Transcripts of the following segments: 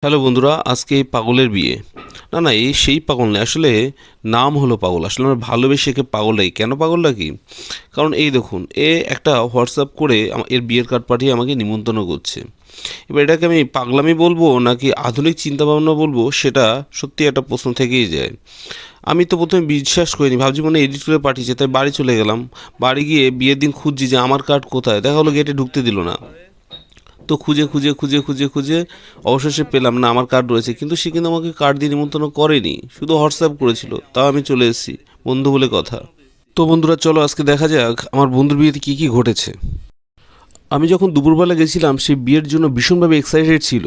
Hello বন্ধুরা, আজকে এই পাগলের বিয়ে। না এই সেই পাগল নয়, আসলে নাম হলো পাগল। আসলে আমরা ভালোবেসে একে পাগল ডাকি। কেন পাগল ডাকি? কারণ এই দেখুন, একটা হোয়াটসঅ্যাপ করে এর বিয়ের কার্ড পাঠিয়ে আমাকে নিমন্ত্রণ করছে। এবার এটাকে আমি পাগলামি বলবো নাকি আধুনিক চিন্তাভাবনা বলবো, সেটা সত্যি একটা প্রশ্ন থেকেই যায়। আমি তো প্রথমে বিশ্বাস করিনি, ভাবছি মনে এডিট করে পাঠিয়েছে, তাই বাড়ি চলে গেলাম। বাড়ি গিয়ে বিয়ের দিন খুঁজছি যে আমার কার্ড কোথায়, দেখা হলো গেটে ঢুকতে দিল না। তো খুঁজে খুঁজে খুঁজে খুঁজে খুঁজে অবশেষে পেলাম না আমার কার্ড রয়েছে, কিন্তু সে কিন্তু আমাকে কার্ড দিয়ে নিমন্ত্রণ করেনি, শুধু হোয়াটসঅ্যাপ করেছিল। তাও আমি চলে এসেছি, বন্ধু বলে কথা। তো বন্ধুরা চলো আজকে দেখা যাক আমার বন্ধুর বিয়েতে কী কী ঘটেছে। আমি যখন দুপুরবেলা গেছিলাম, সে বিয়ের জন্য ভীষণভাবে এক্সাইটেড ছিল,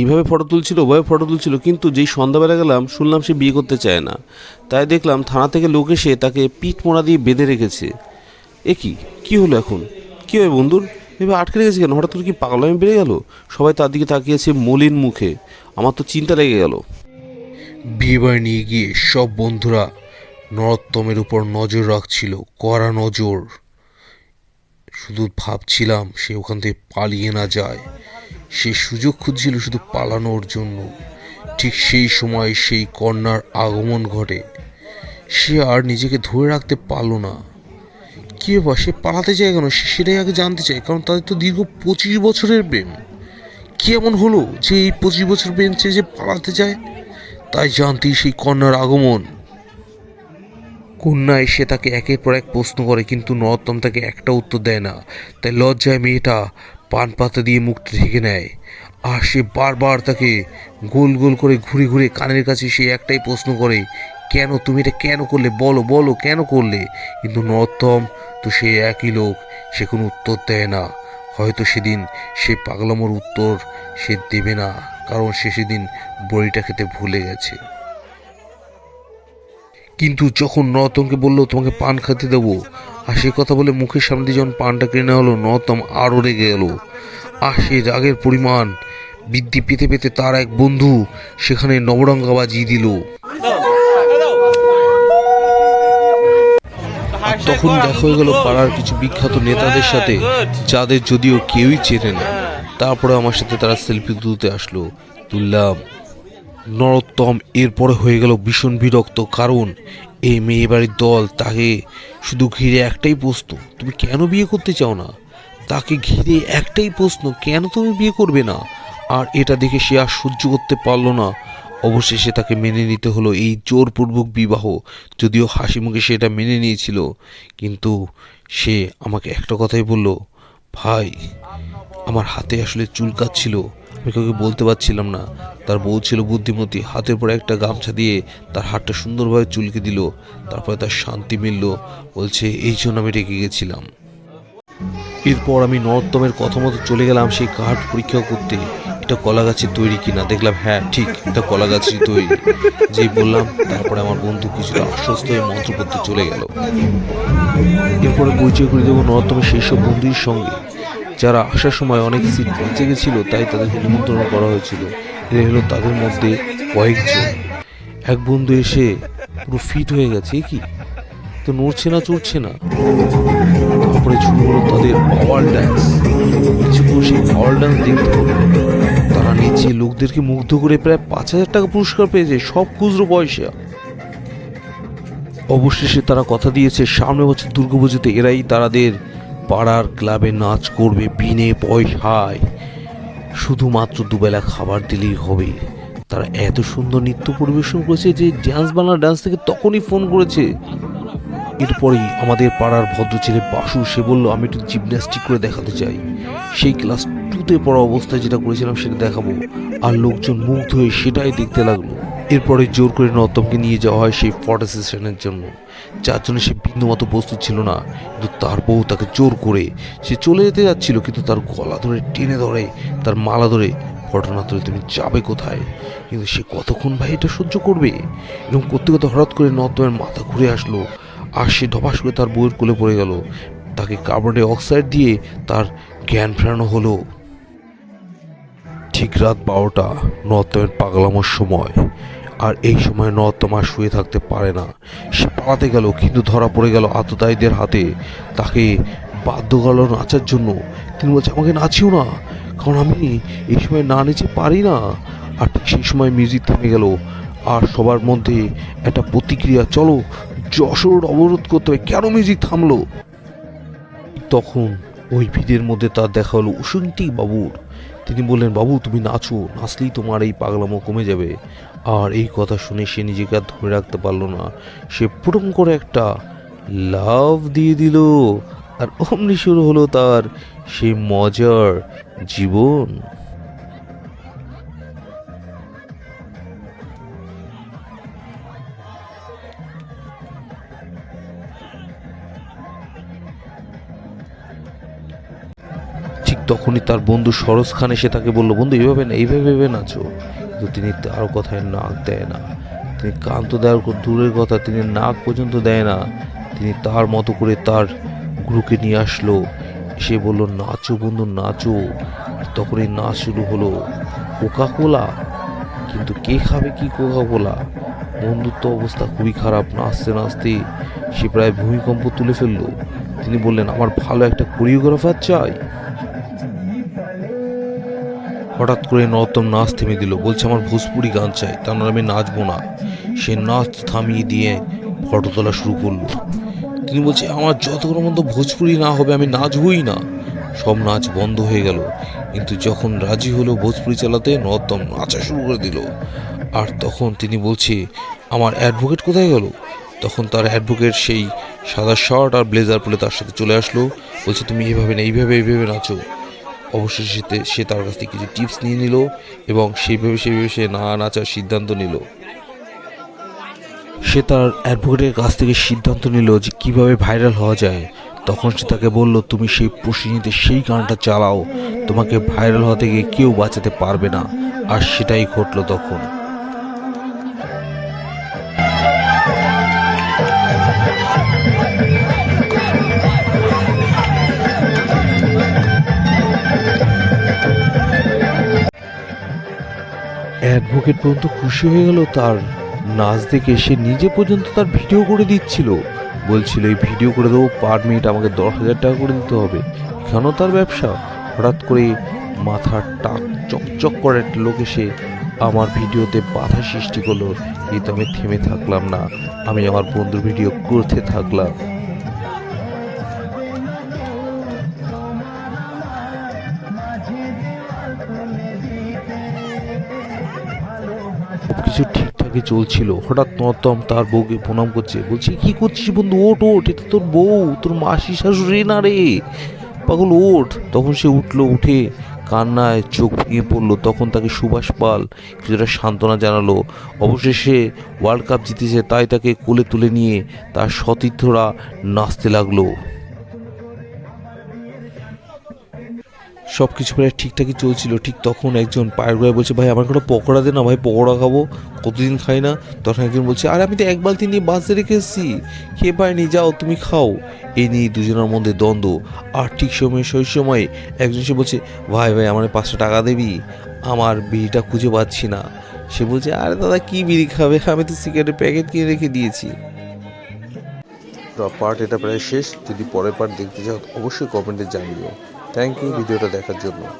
এইভাবে ফটো তুলছিল, ওভাবে ফটো তুলছিল। কিন্তু যেই সন্ধ্যাবেলা গেলাম, শুনলাম সে বিয়ে করতে চায় না। তাই দেখলাম থানা থেকে লোক এসে তাকে পিঠ মোড়া দিয়ে বেঁধে রেখেছে। এ কি হলো এখন? কী হয় বন্ধুর? এবার আটকে রেখেছে কেন? হঠাৎ করে কি পাগলামি বেড়ে গেল? সবাই তার দিকে তাকিয়েছে মলিন মুখে। আমার তো চিন্তা লেগে গেল। বিয়েবাড়ি নিয়ে গিয়ে সব বন্ধুরা নরোত্তমের উপর নজর রাখছিল, কড়া নজর। শুধু ভাবছিলাম সে ওখান থেকে পালিয়ে না যায়। সে সুযোগ খুঁজছিল শুধু পালানোর জন্য। ঠিক সেই সময় সেই কন্যার আগমন ঘটে। সে আর নিজেকে ধরে রাখতে পারল না। কি ব্যাপার, সে পালাতে চায় কেন? সেটাই আগে জানতে চাই, কারণ তাদের তো দীর্ঘ 25 বছরের প্রেম। কি এমন হলো যে এই 25 বছর প্রেম ছেড়ে যে পালাতে চায়? তাই জানতেই সেই কন্যার আগমন। কন্যা এসে তাকে একের পর এক প্রশ্ন করে, কিন্তু নরোত্তম তাকে একটা উত্তর দেয় না। তাই লজ্জায় মেয়েটা পান পাতা দিয়ে মুখটা ঢেকে নেয়। আর সে বারবার তাকে গোল গোল করে ঘুরে ঘুরে কানের কাছে সে একটাই প্রশ্ন করে, কেন তুমি এটা কেন করলে, বলো বলো কেন করলে? কিন্তু নরোত্তম তো সে একই লোক, সে কোনো উত্তর দেয় না। হয়তো সেদিন সে পাগলামোর উত্তর সে দেবে না, কারণ সে সেদিন বড়িটা খেতে ভুলে গেছে। কিন্তু যখন নরোত্তমকে বললো তোমাকে পান খেতে দেবো, আর সে কথা বলে মুখের সামনে দিয়ে যখন পানটা কিনে নেওয়া হলো, নরোত্তম আরও রেগে গেল। আর সে রাগের পরিমাণ বৃদ্ধি পেতে পেতে তার এক বন্ধু সেখানে নবরঙ্গা বাজিয়ে দিল। আর তখন দেখা হয়ে গেল পাড়ার কিছু বিখ্যাত নেতাদের সাথে, যাদের যদিও কেউই চেনে না। তারপরে আমার সাথে তারা সেলফি তুলতে আসলো, তুললাম। নরোত্তম এরপরে হয়ে গেল ভীষণ বিরক্ত, কারণ এই মেয়ে বাড়ির দল তাকে শুধু ঘিরে একটাই প্রশ্ন, তুমি কেন বিয়ে করতে চাও না? তাকে ঘিরে একটাই প্রশ্ন, কেন তুমি বিয়ে করবে না? আর এটা দেখে সে আর সহ্য করতে পারলো না। অবশেষে তাকে মেনে নিতে হলো এই জোরপূর্বক বিবাহ। যদিও হাসি মুখে সে এটা মেনে নিয়েছিল, কিন্তু সে আমাকে একটা কথাই বলল, ভাই আমার হাতে আসলে চুলকাচ্ছিল, আমি কাউকে বলতে পারছিলাম না। তার বউ ছিল বুদ্ধিমতী, হাতের পরে একটা গামছা দিয়ে তার হাতটা সুন্দরভাবে চুলকে দিল। তারপরে তার শান্তি মিলল, বলছে এই জন্য আমি রেগে গেছিলাম। এরপর আমি নরোত্তমের কথা মতো চলে গেলাম সেই কার্ড পরীক্ষা করতে, এটা কলা গাছের তৈরি কিনা। দেখলাম হ্যাঁ ঠিক, এটা কলা গাছের তৈরি। যেই বললাম, তারপরে আমার বন্ধু কিছুটা আশ্বস্ত হয়ে মন্ত্র করতে চলে গেল। এরপরে পরিচয় করে দেবো নরোত্তমের সেই সব বন্ধুর সঙ্গে, যারা আসার সময় অনেক সিট বেঁচে গেছিল, তাই তাদেরকে নিমন্ত্রণ করা হয়েছিল। এরা হলো তাদের মধ্যে কয়েকজন। এক বন্ধু এসে পুরো ফিট হয়ে গেছে, কি তো নড়ছে না চড়ছে না। তারপরে শুরু হলো তাদের পাওয়ার ডান্স। কিছুক্ষণ সেই পাওয়ার ডান্স দেখতে হলো। তারা নিচে লোকদেরকে মুগ্ধ করে প্রায় 5,000 টাকা পুরস্কার পেয়েছে, সব খুচরো পয়সা। অবশেষে তারা কথা দিয়েছে সামনের বছর দুর্গাপুজোতে এরাই তাদের পাড়ার ক্লাবে নাচ করবে বিনে পয়সায়, শুধুমাত্র দুবেলা খাবার দিলেই হবে। তারা এত সুন্দর নৃত্য পরিবেশন করেছে যে ডান্স বাংলা ডান্স থেকে তখনই ফোন করেছে। এরপরেই আমাদের পাড়ার ভদ্র ছেলে বাসু, সে বলল আমি একটু জিমন্যাস্টিক করে দেখাতে চাই। সেই ক্লাস 2তে পড়া অবস্থায় যেটা করেছিলাম সেটা দেখাবো। আর লোকজন মুগ্ধ হয়ে সেটাই দেখতে লাগলো। এরপরে জোর করে নরোত্তমকে নিয়ে যাওয়া হয় সেই ফটো সেশনের জন্য, যার জন্য সে বিন্দুমাত্র প্রস্তুত ছিল না। কিন্তু তার বউ তাকে জোর করে, সে চলে যেতে যাচ্ছিল, কিন্তু তার গলা ধরে টেনে ধরে, তার মালা ধরে, ফটো না তুলে তুমি যাবে কোথায়? কিন্তু সে কতক্ষণ ভাই এটা সহ্য করবে? এরকম করতে করতে হঠাৎ করে নরোত্তমের মাথা ঘুরে আসলো, আর সে ধপাস করে তার বউয়ের কোলে পড়ে গেল। তাকে কার্বন ডাই অক্সাইড দিয়ে তার জ্ঞান ফেরানো হলো। ঠিক রাত 12টা, নরোত্তমের পাগলামোর সময়। আর এই সময় নরোত্তম আর শুয়ে থাকতে পারে না। সে পালাতে গেল, কিন্তু ধরা পড়ে গেল আততায়ীদের হাতে। তাকে বাধ্য করলো নাচার জন্য। তিনি বলছে আমাকে নাচিও না, কারণ আমি এই সময় না নেচে পারি না। আর ঠিক সেই সময় মিউজিক থেমে গেল, আর সবার মধ্যে একটা প্রতিক্রিয়া, চলো যশোর অবরোধ করতে হবে, কেন মিউজিক থামলো। তখন ওই ভিড়ের মধ্যে তার দেখা হলো উসুন্তি বাবুর। তিনি বললেন, বাবু তুমি নাচো, নাচলেই তোমার এই পাগলামো কমে যাবে। আর এই কথা শুনে সে নিজেকে আর ধরে রাখতে পারলো না, সে পুরম করে একটা লাভ দিয়ে দিল। আর অমনি শুরু হলো তার সেই মজার জীবন। ঠিক তখনই তার বন্ধু সরোজ খান এসে তাকে বলল, বন্ধু এইভাবে না, এইভাবে নাচো। কিন্তু তিনি তার কথায় নাক দেয় না। তিনি কান তো দেওয়ার দূরের কথা, তিনি নাক পর্যন্ত দেয় না। তিনি তার মতো করে তার গুরুকে নিয়ে আসলো, সে বলল, নাচো বন্ধু নাচো। আর তখনই নাচ শুরু হলো। কোকা কোলা, কিন্তু কে খাবে কি কোকা কোলা। বন্ধুত্ব অবস্থা খুবই খারাপ, নাচতে নাচতে সে প্রায় ভূমিকম্প তুলে ফেললো। তিনি বললেন, আমার ভালো একটা কোরিওগ্রাফার চাই। হঠাৎ করে নরোত্তম নাচ থেমে দিল, বলছে আমার ভোজপুরি গান চাই, তা নাহলে আমি নাচবো না। সে নাচ থামিয়ে দিয়ে ফটো তোলা শুরু করলো। তিনি বলছে, আমার যতক্ষণ পর্যন্ত ভোজপুরি না হবে আমি নাচবই না। সব নাচ বন্ধ হয়ে গেল, কিন্তু যখন রাজি হলো ভোজপুরি চালাতে, নরোত্তম নাচা শুরু করে দিল। আর তখন তিনি বলছে, আমার অ্যাডভোকেট কোথায় গেল। তখন তার অ্যাডভোকেট সেই সাদা শার্ট আর ব্লেজার পরে তার সাথে চলে আসলো, বলছে তুমি এইভাবে না, এইভাবে নাচো। অবশেষে সে তার কাছ থেকে কিছু টিপস নিয়ে নিল এবং সেইভাবে সে নাচার সিদ্ধান্ত নিল। সে তার অ্যাডভোকেটের কাছ থেকে সিদ্ধান্ত নিল যে কীভাবে ভাইরাল হওয়া যায়। তখন সে তাকে বলল, তুমি সেই প্রসেনজিতের সেই গানটা চালাও, তোমাকে ভাইরাল হওয়া থেকে কেউ বাঁচাতে পারবে না। আর সেটাই ঘটলো তখন। অ্যাডভোকেট পর্যন্ত খুশি হয়ে গেল তার নাচ দেখে। সে নিজে পর্যন্ত তার ভিডিও করে দিচ্ছিল, বলছিল এই ভিডিও করে দেবো, পার মিনিট আমাকে 10,000 টাকা করে দিতে হবে। কেন তার ব্যবসা। হঠাৎ করে মাথার টাক চকচক করে একটা লোক এসে আমার ভিডিওতে বাধা সৃষ্টি করলো। এই তো আমি থেমে থাকলাম না, আমি আমার বন্ধুর ভিডিও করতে থাকলাম। কিছু ঠিকঠাকই চলছিল। হঠাৎ নরোত্তম তার বউকে প্রণাম করছে, বলছে কি করছিস বন্ধু, ওঠ ওঠ, এটা তোর বউ, তোর মাসি শাশুড়ি না রে পাগল, ওঠ। তখন সে উঠলো, উঠে কান্নায় চোখ ভেঙে পড়লো। তখন তাকে সুভাষ পাল কিছুটা সান্ত্বনা জানালো। অবশেষে ওয়ার্ল্ড কাপ জিতেছে, তাই তাকে কোলে তুলে নিয়ে তার সতীর্থরা নাচতে লাগলো। সব কিছু প্রায় ঠিকঠাকই চলছিল। ঠিক তখন একজন পায়ের গোড়ায় বলছে, ভাই আমার কোনো পকোড়া দে না ভাই, পকোড়া খাবো, কতদিন খাই না। তখন একজন বলছে, আরে আমি তো এক বালতি নিয়ে বাসে রেখে এসেছি, খেয়ে পাইনি, যাও তুমি খাও। এই নিয়ে দুজনের মধ্যে দ্বন্দ্ব। আর ঠিক সেই সময় একজন সে বলছে, ভাই আমার 500 টাকা দিবি, আমার বিড়িটা খুঁজে পাচ্ছি না। সে বলছে, আরে দাদা কি বিড়ি খাবে, আমি তো সিগারেটের প্যাকেট কিনে রেখে দিয়েছি। পার্ট এটা প্রায় শেষ। যদি পরের পার্ট দেখতে চাও অবশ্যই কমেন্টে জানিও। থ্যাংক ইউ ভিডিওটা দেখার জন্য।